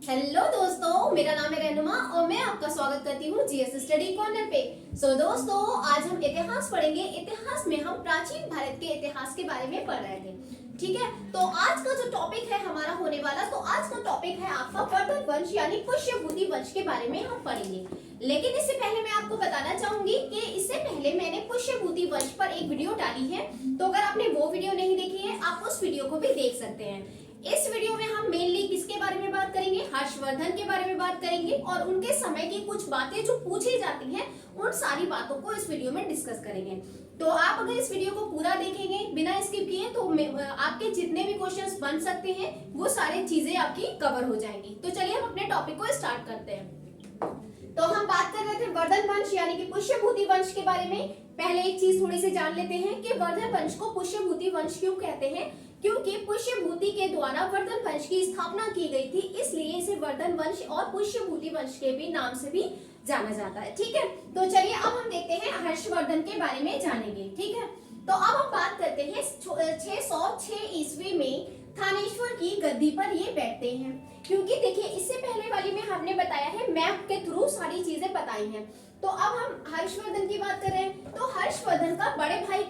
Hello दोस्तों, मेरा नाम है रहनुमा और मैं आपका स्वागत करती हूँ जीएस स्टडी कॉर्नर पे। दोस्तों, आज हम इतिहास पढ़ेंगे। इतिहास में हम प्राचीन भारत के इतिहास के बारे में पढ़ रहे थे। ठीक है, तो आज का जो टॉपिक है हमारा होने वाला, तो आज का टॉपिक है आपका वर्धन वंश यानी पुष्यभूति वंश के बारे में हम पढ़ेंगे। लेकिन इससे पहले मैं आपको बताना चाहूंगी कि इससे पहले मैंने पुष्यभूति वंश पर एक वीडियो डाली है, तो अगर आपने वो वीडियो नहीं देखी है आप उस वीडियो को भी देख सकते हैं। इस वीडियो में हम मेनली किसके बारे में बात करेंगे? हर्षवर्धन के बारे में बात करेंगे और उनके समय की कुछ बातें जो पूछी जाती हैं उन सारी बातों को इस वीडियो में डिस्कस करेंगे। तो आप अगर इस वीडियो को पूरा देखेंगे बिना स्किप किए तो आपके जितने भी क्वेश्चंस बन सकते हैं वो सारी चीजें आपकी कवर हो जाएंगी। तो चलिए हम अपने टॉपिक को स्टार्ट करते हैं। तो हम बात कर रहे थे वर्धन वंश यानी कि पुष्यभूति वंश के बारे में। पहले एक चीज थोड़ी सी जान लेते हैं कि वर्धन वंश को पुष्यभूति वंश क्यों कहते हैं, क्योंकि पुष्यभूति के द्वारा वर्धन वंश की स्थापना की गई थी, इसलिए इसे वर्धन वंश और पुष्यभूति वंश के भी नाम से भी जाना जाता है। ठीक है, तो चलिए अब हम देखते हैं हर्षवर्धन के बारे में जानेंगे। ठीक है, तो अब हम बात करते हैं 606 ईस्वी में थानेश्वर की गद्दी पर ये बैठते हैं। क्योंकि देखिए इससे पहले वाली में हमने बताया है, मैप के थ्रू सारी चीजें बताई हैं। तो अब हम हर्षवर्धन की बात कर रहे हैं, तो हर्षवर्धन का बड़े भाई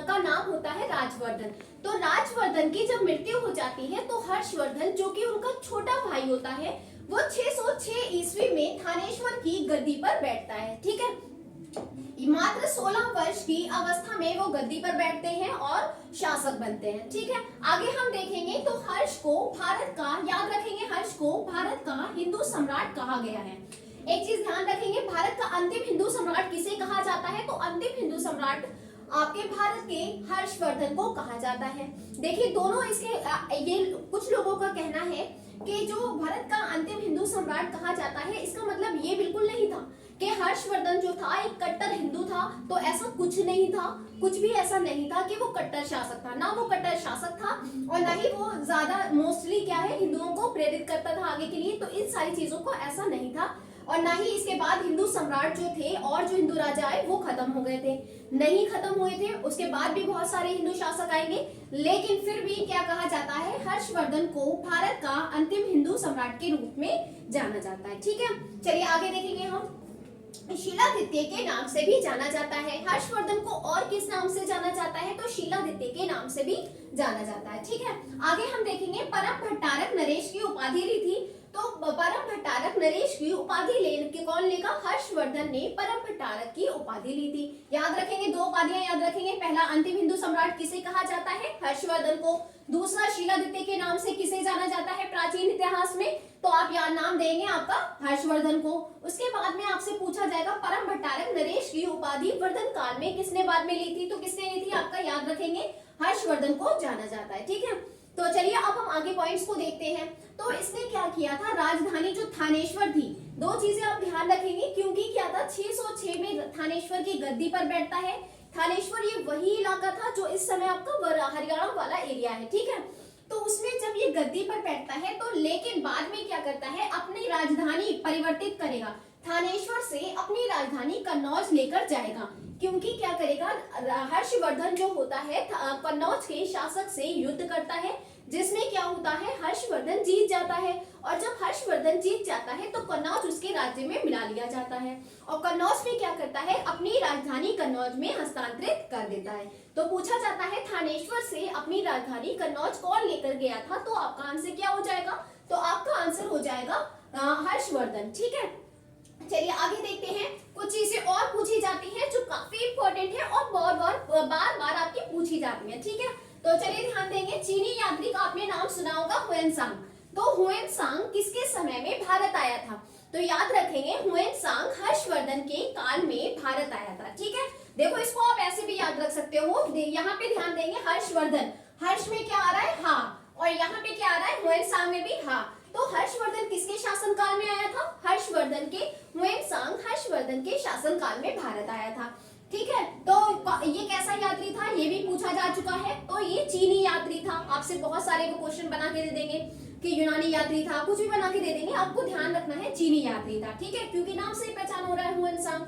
का नाम होता है राजवर्धन। तो राजवर्धन की जब मृत्यु हो जाती है तो हर्षवर्धन जो कि उनका छोटा भाई होता है वो 606 ईस्वी में थानेश्वर की गद्दी पर बैठता है। ठीक है, मात्र 16 वर्ष की अवस्था में वो गद्दी पर बैठते हैं और शासक बनते हैं। ठीक है, आगे हम देखेंगे तो हर्ष को भारत का, याद रखेंगे, हर्ष को भारत का हिंदू सम्राट कहा गया है। एक चीज ध्यान रखेंगे, भारत का अंतिम हिंदू सम्राट किसे कहा जाता है? तो अंतिम हिंदू सम्राट आपके भारत के हर्षवर्धन को कहा जाता है। देखिए दोनों इसके ये कुछ लोगों का कहना है कि जो भारत का अंतिम हिंदू सम्राट कहा जाता है, इसका मतलब ये बिल्कुल नहीं था कि हर्षवर्धन जो था एक कट्टर हिंदू था। तो ऐसा कुछ नहीं था, कुछ भी ऐसा नहीं था कि वो कट्टर शासक था। ना वो कट्टर शासक था और ना ही वो ज्यादा मोस्टली क्या है हिंदुओं को प्रेरित करता था आगे के लिए। तो इन सारी चीजों को ऐसा नहीं था और ना ही इसके बाद हिंदू सम्राट जो थे और जो हिंदू राजा आए वो खत्म हो गए थे, नहीं खत्म हुए थे। उसके बाद भी बहुत सारे हिंदू शासक आएंगे, लेकिन फिर भी क्या कहा जाता है, हर्षवर्धन को भारत का अंतिम हिंदू सम्राट के रूप में जाना जाता है। ठीक है, चलिए आगे देखेंगे हम। शीलादित्य के नाम से भी जाना जाता है। हर्षवर्धन को और किस नाम से जाना जाता है? तो शीलादित्य के नाम से भी जाना जाता है। ठीक है, आगे हम देखेंगे परम भट्टारक नरेश की उपाधि ली थी। तो परम भट्टारक नरेश की उपाधि कौन लेगा? हर्षवर्धन ने परम भट्टारक की उपाधि ली थी। याद रखेंगे, दो उपाधियां याद रखेंगे। पहला, अंतिम हिंदू सम्राट किसे कहा जाता है? हर्षवर्धन को। दूसरा, शीलादित्य के नाम से किसे जाना जाता है प्राचीन इतिहास में? तो आप यहाँ नाम देंगे आपका हर्षवर्धन को। उसके बाद में आपसे पूछा जाएगा परम भट्टारक नरेश की उपाधि वर्धन काल में किसने बाद में ली थी? तो किसने ली थी? आपका याद रखेंगे, हर्षवर्धन को जाना जाता है। ठीक है, तो चलिए अब हम आगे पॉइंट्स को देखते हैं। तो इसने क्या किया था? राजधानी जो थानेश्वर थी, दो चीजें आप ध्यान रखेंगे, क्योंकि क्या था 606 में थानेश्वर की गद्दी पर बैठता है। थानेश्वर ये वही इलाका था जो इस समय आपका हरियाणा वाला एरिया है। ठीक है, तो उसमें जब ये गद्दी पर बैठता है तो लेकिन बाद में क्या करता है, अपनी राजधानी परिवर्तित करेगा, थानेश्वर से अपनी राजधानी कन्नौज लेकर जाएगा। क्योंकि क्या करेगा, हर्षवर्धन जो होता है कन्नौज के शासक से युद्ध करता है, जिसमें क्या होता है, हर्षवर्धन जीत जाता है। और जब हर्षवर्धन जीत जाता है तो कन्नौज उसके राज्य में मिला लिया जाता है और कन्नौज में क्या करता है, अपनी राजधानी कन्नौज में हस्तांतरित कर देता है। तो पूछा जाता है थानेश्वर से अपनी राजधानी कन्नौज कौन लेकर गया था? तो आपका आंसर क्या हो जाएगा? तो आपका आंसर हो जाएगा हर्षवर्धन। ठीक है, चलिए आगे देखते हैं। कुछ चीजें और पूछी जाती हैं जो काफी इंपॉर्टेंट है और बार बार आपकी पूछी जाती है। ठीक है, तो चलिए ध्यान देंगे। चीनी यात्री का आपने नाम सुना होगा, हुएनसांग। तो हुएनसांग किसके समय में भारत आया था? तो याद रखेंगे, हुएनसांग हर्षवर्धन के काल में भारत आया था। ठीक है, देखो इसको आप ऐसे भी याद रख सकते हो। यहाँ पे ध्यान देंगे, हर्षवर्धन, हर्ष में क्या आ रहा है? हाँ, और यहाँ पे क्या आ रहा है? हुएनसांग में भी हाँ। तो हर्षवर्धन किसके शासन काल में आया था? हर्षवर्धन के, हुएनसांग हर्षवर्धन के शासन काल में भारत आया था। ठीक है, तो ये कैसा यात्री था ये भी पूछा जा चुका है। तो ये चीनी यात्री था। आपसे बहुत सारे वो क्वेश्चन बना के दे देंगे कि यूनानी यात्री था, कुछ भी बना के दे देंगे, आपको ध्यान रखना है चीनी यात्री था। ठीक है, क्योंकि नाम से पहचान हो रहा है हुएनसांग।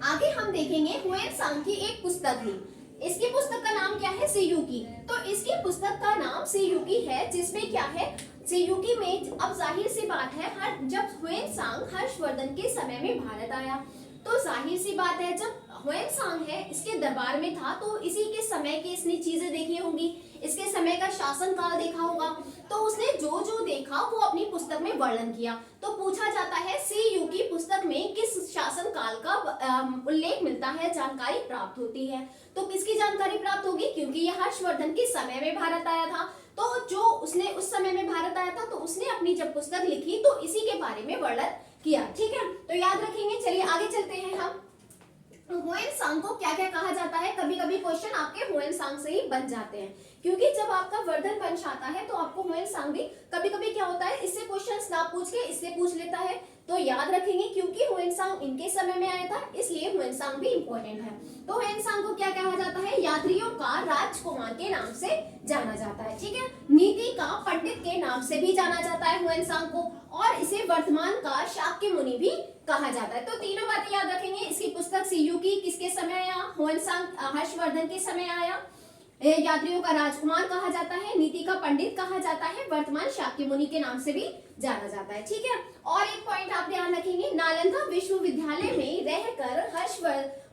आगे हम देखेंगे हुएनसांग की एक पुस्तक है, इसकी पुस्तक का नाम क्या है? सियुकी। तो इसकी पुस्तक का नाम सियुकी है, जिसमें क्या है, सीयूकी में अब जाहिर सी बात है जब ह्वेनसांग हर्षवर्धन के समय में भारत आया, तो जाहिर सी बात है जब ह्वेनसांग है इसके दरबार में था तो इसी के समय की इसने चीजें देखी होंगी, इसके समय का शासन काल देखा होगा, तो उसने जो जो देखा वो अपनी पुस्तक में वर्णन किया। तो पूछा जाता है सीयू की पुस्तक में किस शासन काल का उल्लेख मिलता है, जानकारी प्राप्त होती है। तो किसकी जानकारी प्राप्त होगी, क्योंकि यह हर्षवर्धन के समय में भारत आया था, तो जो उसने उस समय में भारत आया था तो उसने अपनी जब पुस्तक लिखी तो इसी के बारे में वर्णन किया। ठीक है, तो याद रखेंगे। चलिए आगे चलते हैं हम। ह्वेनसांग को क्या क्या कहा जाता है, कभी कभी क्वेश्चन आपके ह्वेनसांग से ही बन जाते हैं, क्योंकि जब आपका वर्धन वंश आता है तो आपको ह्वेनसांग भी कभी कभी क्या होता है इससे क्वेश्चंस ना पूछ के इससे पूछ लेता है। तो याद रखेंगे क्योंकि ह्वेनसांग इनके समय में आया था इसलिए ह्वेनसांग भी इंपॉर्टेंट है। तो ह्वेनसांग को क्या कहा जाता है, यात्रियों का राजकुमार के नाम से जाना जाता है। ठीक है, नीति का पंडित के नाम से भी जाना जाता है ह्वेनसांग को, और इसे वर्तमान का शाक्य मुनि भी कहा जाता है। तो तीनों बातें याद रखेंगे। इसकी पुस्तक सीयू की किसके समय आया, ह्वेनसांग हर्षवर्धन के समय आया, यात्रियों का राजकुमार कहा जाता है, नीति का पंडित कहा जाता है, वर्तमान शाक्य मुनि के नाम से भी जाना जाता है। ठीक है, और एक पॉइंट आप ध्यान रखेंगे, नालंदा विश्वविद्यालय में रहकर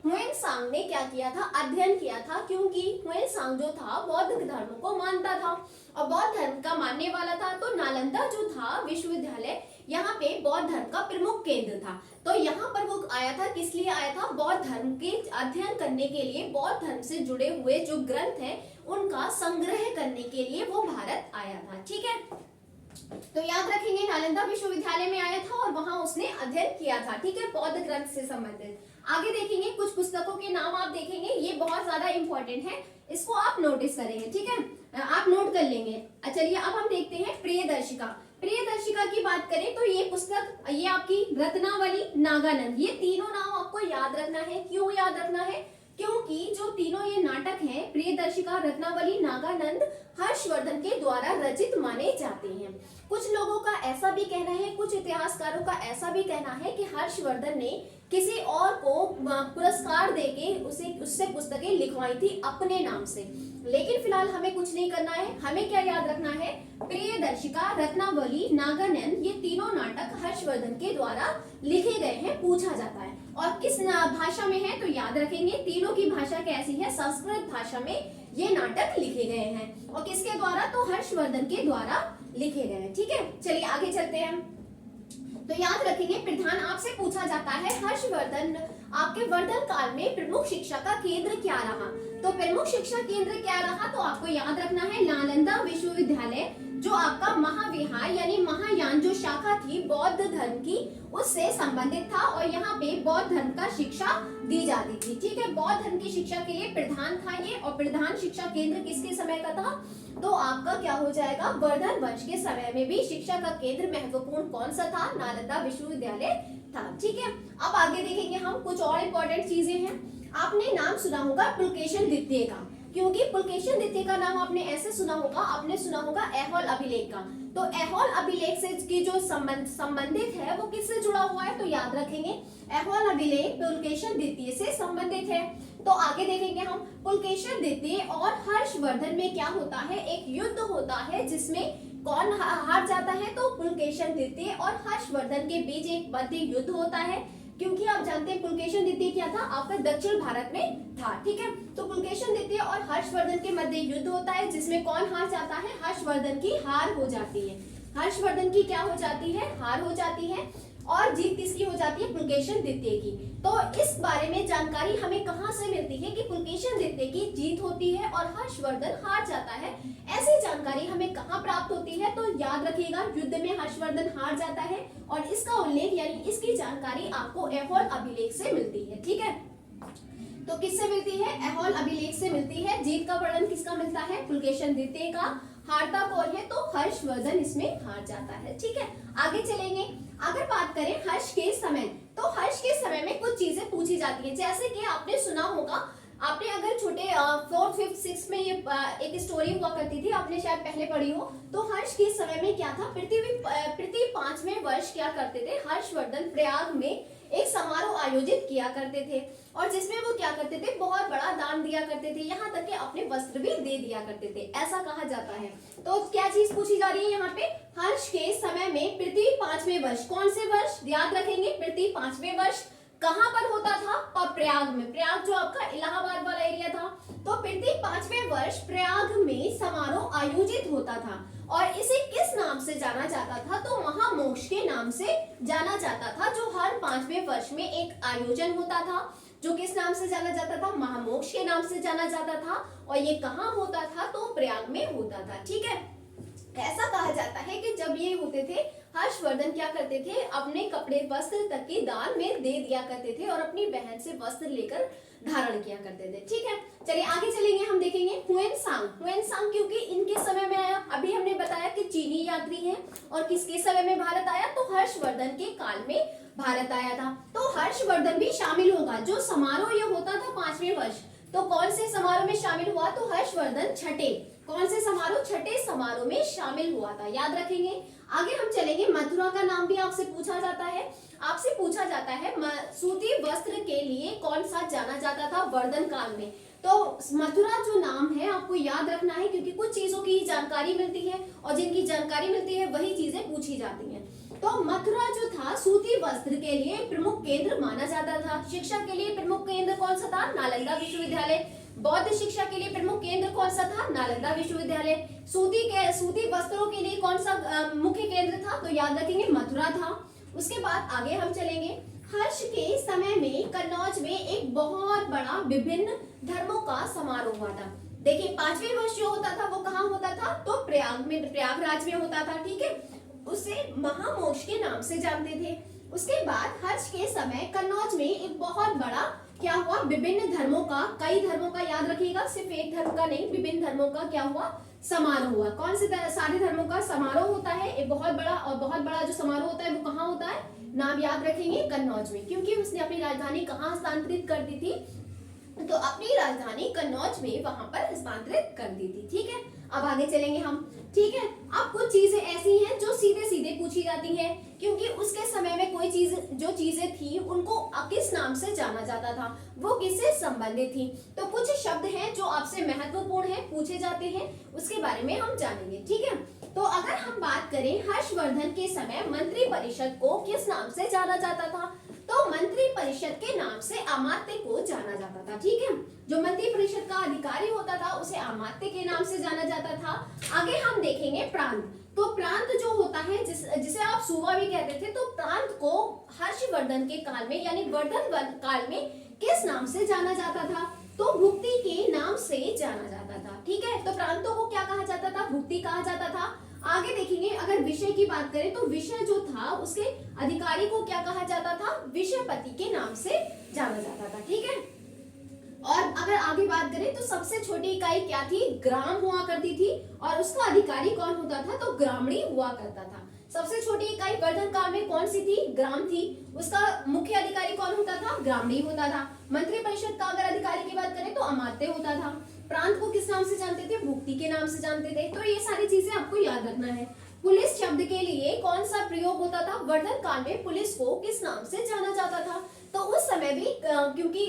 ह्वेनसांग ने क्या किया था, अध्ययन किया था, क्योंकि ह्वेनसांग जो था बौद्ध धर्म को मानता था और बौद्ध धर्म का मानने वाला था। तो नालंदा जो था विश्वविद्यालय यहाँ पे बौद्ध धर्म का प्रमुख केंद्र था। तो यहाँ पर वो आया था, किस लिए आया था, बौद्ध धर्म के अध्ययन करने के लिए, बौद्ध धर्म से जुड़े हुए जो ग्रंथ हैं उनका संग्रह करने के लिए वो भारत आया था। ठीक है, तो याद रखेंगे नालंदा विश्वविद्यालय में आया था और वहां उसने अध्ययन किया था। ठीक है, बौद्ध ग्रंथ से संबंधित। आगे देखेंगे कुछ पुस्तकों के नाम आप देखेंगे, ये बहुत ज्यादा इंपॉर्टेंट है, इसको आप नोटिस करेंगे। ठीक है, आप नोट कर लेंगे। चलिए अब हम देखते हैं प्रियदर्शिका। प्रियदर्शिका की बात करें तो ये पुस्तक, ये आपकी रत्नावली, नागानंद, ये तीनों नाम आपको याद रखना है। क्यों याद रखना है, क्योंकि जो तीनों ये नाटक हैं, प्रियदर्शिका, रत्नावली, नागानंद, हर्षवर्धन के द्वारा रचित माने जाते हैं। कुछ लोगों का ऐसा भी कहना है, कुछ इतिहासकारों का ऐसा भी कहना है कि हर्षवर्धन ने किसी और को पुरस्कार देके उससे पुस्तकें लिखवाई थी अपने नाम से। लेकिन फिलहाल हमें कुछ नहीं करना है, हमें क्या याद रखना है, प्रियदर्शिका, रत्नावली, नागानंद, ये तीनों नाटक हर्षवर्धन के द्वारा लिखे गए हैं, पूछा जाता है। और किस भाषा में है, तो याद रखेंगे तीनों की भाषा कैसी है, संस्कृत भाषा में ये नाटक लिखे गए हैं। और किसके द्वारा, तो हर्षवर्धन के द्वारा लिखे गए हैं। ठीक है, चलिए आगे चलते हैं। तो याद रखेंगे, प्रधान आपसे पूछा जाता है हर्षवर्धन आपके वर्धन काल में प्रमुख शिक्षा का केंद्र क्या रहा, तो प्रमुख शिक्षा केंद्र क्या रहा, तो आपको याद रखना है नालंदा विश्वविद्यालय, जो आपका महाविहार यानी महायान जो शाखा थी बौद्ध धर्म की, उससे संबंधित था और यहाँ पे बौद्ध धर्म का शिक्षा दी जाती थी। ठीक है, बौद्ध धर्म की शिक्षा के लिए प्रधान था ये, और प्रधान शिक्षा केंद्र किसके समय का था, तो आपका क्या हो जाएगा, वर्धन वंश के समय में भी शिक्षा का केंद्र महत्वपूर्ण कौन सा था, नालंदा विश्वविद्यालय था। ठीक है, अब आगे देखेंगे हम कुछ और इम्पोर्टेंट चीजें हैं। आपने नाम सुना होगा पुलकेशिन द्वितीय का, क्योंकि पुलकेशिन द्वितीय का नाम आपने ऐसे सुना होगा, आपने सुना होगा ऐहोल अभिलेख का। तो ऐहोल अभिलेख से की जो संबंधित है वो किससे जुड़ा हुआ है, तो याद रखेंगे ऐहोल अभिलेख पुलकेशिन द्वितीय से संबंधित है। तो आगे देखेंगे हम, पुलकेशिन द्वितीय और हर्षवर्धन में क्या होता है, एक युद्ध होता है जिसमें कौन हार जाता है, तो पुलकेशिन द्वितीय और हर्षवर्धन के बीच एक मध्य युद्ध होता है, क्योंकि आप जानते हैं पुलकेशिन द्वितीय क्या था, आपका दक्षिण भारत में था। ठीक है, तो पुलकेशिन द्वितीय और हर्षवर्धन के मध्य युद्ध होता है जिसमें कौन हार जाता है, हर्षवर्धन की हार हो जाती है। हर्षवर्धन की क्या हो जाती है, हार हो जाती है, और जीत किसकी हो जाती है, पुलकेशिन द्वितीय की। तो इस बारे में जानकारी हमें कहाँ से मिलती है कि पुलकेशिन द्वितीय की जीत होती है और हर्षवर्धन हार जाता है, ऐसी जानकारी हमें कहाँ प्राप्त होती है, तो याद रखिएगा युद्ध में हर्षवर्धन हार जाता है और इसका उल्लेख यानी इसकी जानकारी आपको ऐहोल अभिलेख से मिलती है। ठीक है, तो किससे मिलती है, ऐहोल अभिलेख से मिलती है। जीत का वर्णन किसका मिलता है, पुलकेशिन द्वितीय का। हारता कौन है, तो हर्षवर्धन इसमें हार जाता है। ठीक है, आगे चलेंगे। अगर बात करें हर्ष के समय, तो हर्ष के समय में कुछ चीजें पूछी जाती है, जैसे कि आपने सुना होगा, आपने अगर छोटे 4th 5th 6th में ये एक स्टोरी हुआ करती थी, आपने शायद पहले पढ़ी हो। तो हर्ष के समय में क्या था, प्रति 5वें वर्ष क्या करते थे, हर्षवर्धन प्रयाग में एक समारोह आयोजित किया करते थे और जिसमें वो क्या करते थे, बहुत बड़ा दान दिया करते थे, यहाँ तक कि अपने वस्त्र भी दे दिया करते थे, ऐसा कहा जाता है। तो क्या चीज पूछी जा रही है यहाँ पे, हर्ष के समय में पृथ्वी 5वें वर्ष, कौन से वर्ष याद रखेंगे, पृथ्वी 5वें वर्ष कहां पर होता था, प्रयाग में। प्रयाग जो आपका इलाहाबाद वाला एरिया था। तो पृथ्वी 5वें वर्ष प्रयाग में समारोह आयोजित होता था और इसे किस नाम से जाना जाता था, तो महामोक्ष के नाम से जाना जाता था, जो हर 5वें वर्ष में एक आयोजन होता था, जो किस नाम से जाना जाता था, महामोक्ष के नाम से जाना जाता था। और ये कहाँ होता था, तो प्रयाग में होता था। ठीक है, ऐसा कहा जाता है कि जब ये होते थे, हर्षवर्धन क्या करते थे, अपने कपड़े वस्त्र तक की दान में दे दिया करते थे और अपनी बहन से वस्त्र लेकर धारण किया करते थे। ठीक है, चलिए आगे चलेंगे, हम देखेंगे हुएनसांग क्योंकि इनके समय में आया। अभी हमने बताया कि चीनी यात्री हैं और किसके समय में भारत आया, तो हर्षवर्धन के काल में भारत आया था। तो हर्षवर्धन भी शामिल होगा। जो समारोह ये होता था 5वें वर्ष, तो कौन से समारोह में शामिल हुआ, तो हर्षवर्धन कौन से समारोह, छठे समारोह में शामिल हुआ था, याद रखेंगे। आगे हम चलेंगे, मथुरा का नाम भी आपसे पूछा जाता है। सूती वस्त्र के लिए कौन सा जाना जाता था वर्धन काल में, तो मथुरा जो नाम है आपको याद रखना है, क्योंकि कुछ चीजों की जानकारी मिलती है और जिनकी जानकारी मिलती है वही चीजें पूछी जाती हैं। तो मथुरा जो था सूती वस्त्र के लिए प्रमुख केंद्र माना जाता था। शिक्षा के लिए प्रमुख केंद्र कौन सा था, नालंदा विश्वविद्यालय। बौद्ध शिक्षा के लिए प्रमुख केंद्र कौन सा था, नालंदा विश्वविद्यालय। सूती वस्त्रों के लिए कौन सा मुख्य केंद्र था, तो याद रखेंगे मथुरा था। उसके बाद आगे हम चलेंगे, हर्ष के समय में कन्नौज में एक बहुत बड़ा विभिन्न धर्मों का समारोह हुआ था। देखिए 5वें वर्ष जो होता था वो कहाँ होता था, तो प्रयागराज में होता था। ठीक है, उसे महामोक्ष के नाम से जानते थे। उसके बाद हर्ष के समय कन्नौज में एक बहुत बड़ा क्या हुआ, विभिन्न धर्मों का, कई धर्मों का याद रखिएगा, सिर्फ एक धर्म का नहीं, विभिन्न धर्मों का क्या हुआ, समारोह हुआ। कौन से सारे धर्मों का समारोह होता है, एक बहुत बड़ा जो समारोह होता है वो कहाँ होता है, नाम याद रखेंगे कन्नौज में, क्योंकि उसने अपनी राजधानी कहाँ हस्तांतरित कर दी थी, तो अपनी राजधानी कन्नौज में वहां पर हस्तांतरित कर दी थी। ठीक है, अब आगे चलेंगे हम। ठीक है, अब कुछ चीजें ऐसी हैं जो सीधे सीधे पूछी जाती हैं, क्योंकि उसके समय में कोई चीजें थी उनको किस नाम से जाना जाता था, वो किससे संबंधित थी। तो कुछ शब्द हैं जो आपसे महत्वपूर्ण है, पूछे जाते हैं, उसके बारे में हम जानेंगे। ठीक है, तो अगर हम बात करें हर्षवर्धन के समय मंत्री परिषद को किस नाम से जाना जाता था, तो मंत्री परिषद के नाम से अमात्य को जाना जाता था। ठीक है, जो मंत्री परिषद का अधिकारी होता था उसे अमात्य के नाम से जाना जाता था। आगे हम देखेंगे प्रांत। तो प्रांत जो होता है जिसे आप सूबा भी कहते थे, तो प्रांत को हर्षवर्धन के काल में यानी वर्धन काल में किस नाम से जाना जाता था, तो भुक्ति के नाम से जाना जाता था। ठीक है, तो प्रांतों को क्या कहा जाता था, भुक्ति कहा जाता था। आगे देखेंगे, अगर विषय की बात करें तो विषय जो था उसके अधिकारी को क्या कहा जाता था, विषयपति के नाम से जाना जाता था। ठीक है, और अगर आगे बात करें तो सबसे छोटी इकाई क्या थी, ग्राम हुआ करती थी, और उसका अधिकारी कौन होता था, तो ग्रामणी हुआ करता था। सबसे छोटी इकाई वर्धन काल में कौन सी थी, ग्राम थी, उसका मुख्य अधिकारी कौन होता था, ग्रामणी होता था। मंत्री परिषद का अगर अधिकारी की बात करें तो अमात्य होता था। प्रांत को किस नाम से जानते थे, भुक्ति के नाम से जानते थे। तो ये सारी चीजें आपको याद रखना है। पुलिस शब्द के लिए कौन सा प्रयोग होता था, वर्धन काल में पुलिस को किस नाम से जाना जाता था, तो उस समय भी क्योंकि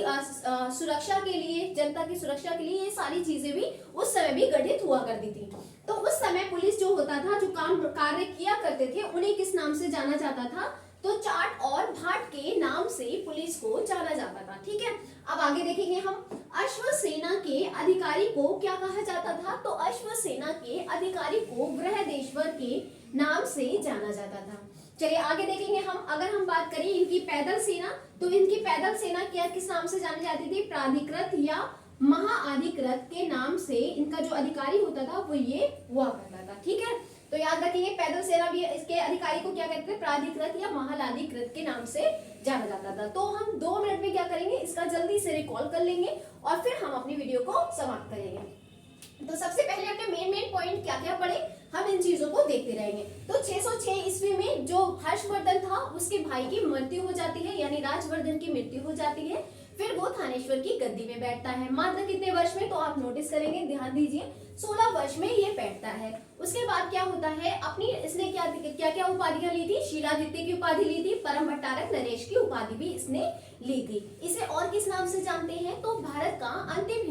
सुरक्षा के लिए, जनता की सुरक्षा के लिए ये सारी चीजें भी उस समय भी गठित हुआ करती थी। तो उस समय पुलिस जो होता था, जो कार्य किया करते थे, उन्हें किस नाम से जाना जाता था, तो चाट और भाट के नाम से पुलिस को जाना जाता था। ठीक है, अब आगे देखेंगे हम, अश्व सेना के अधिकारी को क्या कहा जाता था, तो अश्व सेना के अधिकारी को बृहदेश्वर के नाम से जाना जाता था। चलिए आगे देखेंगे हम, अगर हम बात करें इनकी पैदल सेना, तो इनकी पैदल सेना क्या किस नाम से जानी जाती थी, प्राधिकृत या महाअधिकृत के नाम से इनका जो अधिकारी होता था वो ये हुआ करता था। ठीक है, तो याद रखिए पैदल सेना भी इसके अधिकारी को क्या कहते थे, प्राधिकृत या महाअधिकृत के नाम से जाना जाता था। तो हम 2 मिनट में क्या करेंगे, इसका जल्दी से रिकॉल कर लेंगे और फिर हम अपनी वीडियो को समाप्त करेंगे। तो सबसे पहले अपने मेन पॉइंट क्या क्या पढ़े, हम इन चीजों को देखते रहेंगे। तो 606 ईस्वी में जो हर्षवर्धन था उसके भाई की मृत्यु हो जाती है, यानी राजवर्धन की मृत्यु हो जाती है। फिर वो थानेश्वर की गद्दी में बैठता है। मात्र कितने वर्ष में, तो आप नोटिस करेंगे, ध्यान दीजिए, 16 वर्ष में ये बैठता है। उसके बाद क्या होता है, अपनी इसने क्या क्या उपाधियां ली थी, शीलादित्य की उपाधि ली थी, परम भट्टारक नरेश की उपाधि भी इसने ली थी। इसे और किस नाम से जानते हैं, तो भारत का अंतिम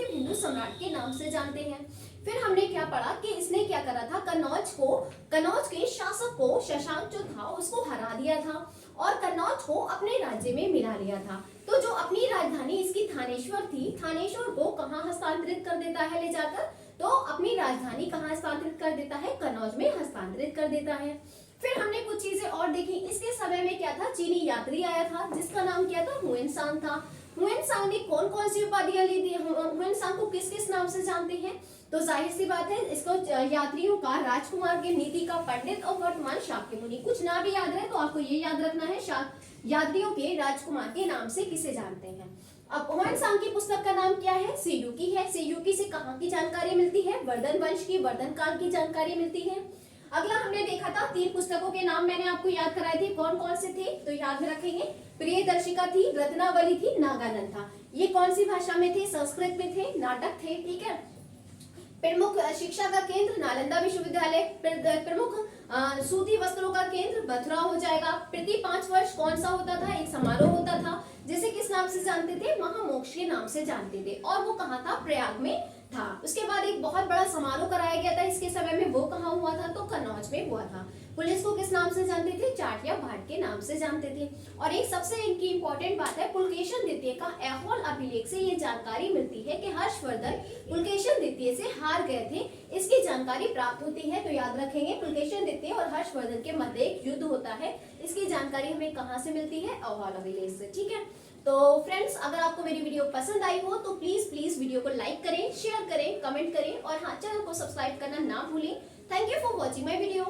हिंदू सम्राट के नाम से जानते हैं। फिर हमने क्या पढ़ा कि इसने क्या करा था, कन्नौज के शासक को, शशांक जो था, उसको हरा दिया था और कन्नौज को अपने राज्य में मिला लिया था। तो जो अपनी राजधानी इसकी थानेश्वर थी, थानेश्वर को कहाँ हस्तांतरित कर देता है ले जाकर, तो अपनी राजधानी कहाँ हस्तांतरित कर देता है, कन्नौज में हस्तांतरित कर देता है। फिर हमने कुछ चीजें और देखी। इसके समय में क्या था, चीनी यात्री आया था जिसका नाम क्या था, हुएनसांग था। हुएनसांग ने कौन कौन सी उपाधियां ली थी, हुएनसांग को किस किस नाम से जानते हैं, तो जाहिर सी बात है, इसको यात्रियों का राजकुमार के, नीति का पंडित और वर्तमान शाक्यमुनि। कुछ ना भी याद रहे तो आपको ये याद रखना है, यात्रियों के राजकुमार के नाम से किसे जानते हैं। अब हुएनसांग की पुस्तक का नाम क्या है, सेयुकी है। सेयुकी से कहाँ की जानकारी मिलती है, वर्धन वंश की, वर्धन काल की जानकारी मिलती है। अगला हमने देखा था 3 पुस्तकों के नाम मैंने आपको याद कराए थे, कौन कौन से थे, तो याद में रखेंगे, प्रियदर्शिका थी, रत्नावली थी, नागानंद था। ये कौन सी भाषा में थे, संस्कृत में थे, नाटक थे, ठीक है। प्रमुख शिक्षा का केंद्र नालंदा विश्वविद्यालय, प्रमुख सूती वस्त्रों का केंद्र मथुरा हो जाएगा। प्रति 5 वर्ष कौन सा होता था, एक समारोह होता था जिसे किस नाम से जानते थे, महामोक्ष के नाम से जानते थे, और वो कहाँ था, प्रयाग में था। उसके बाद एक बहुत बड़ा समारोह कराया गया था इसके समय में, वो कहाँ हुआ था, तो कन्नौज में हुआ था। पुलिस को किस नाम से जानते थे, जाट या भाट के नाम से जानते थे। और एक सबसे इनकी इंपॉर्टेंट बात है, पुलकेशन द्वितीय का ऐहोल अभिलेख से ये जानकारी मिलती है कि हर्षवर्धन पुलकेशन द्वितीय से हार गए थे, इसकी जानकारी प्राप्त होती है। तो याद रखेंगे, पुलकेशन द्वितीय और हर्षवर्धन के मध्य एक युद्ध होता है, इसकी जानकारी हमें कहाँ से मिलती है, ऐहोल अभिलेख से, ठीक है। तो फ्रेंड्स, अगर आपको मेरी वीडियो पसंद आई हो तो प्लीज वीडियो को लाइक करें, शेयर करें, कमेंट करें, और हाँ, चैनल को सब्सक्राइब करना ना भूलें। Thank you for watching my video.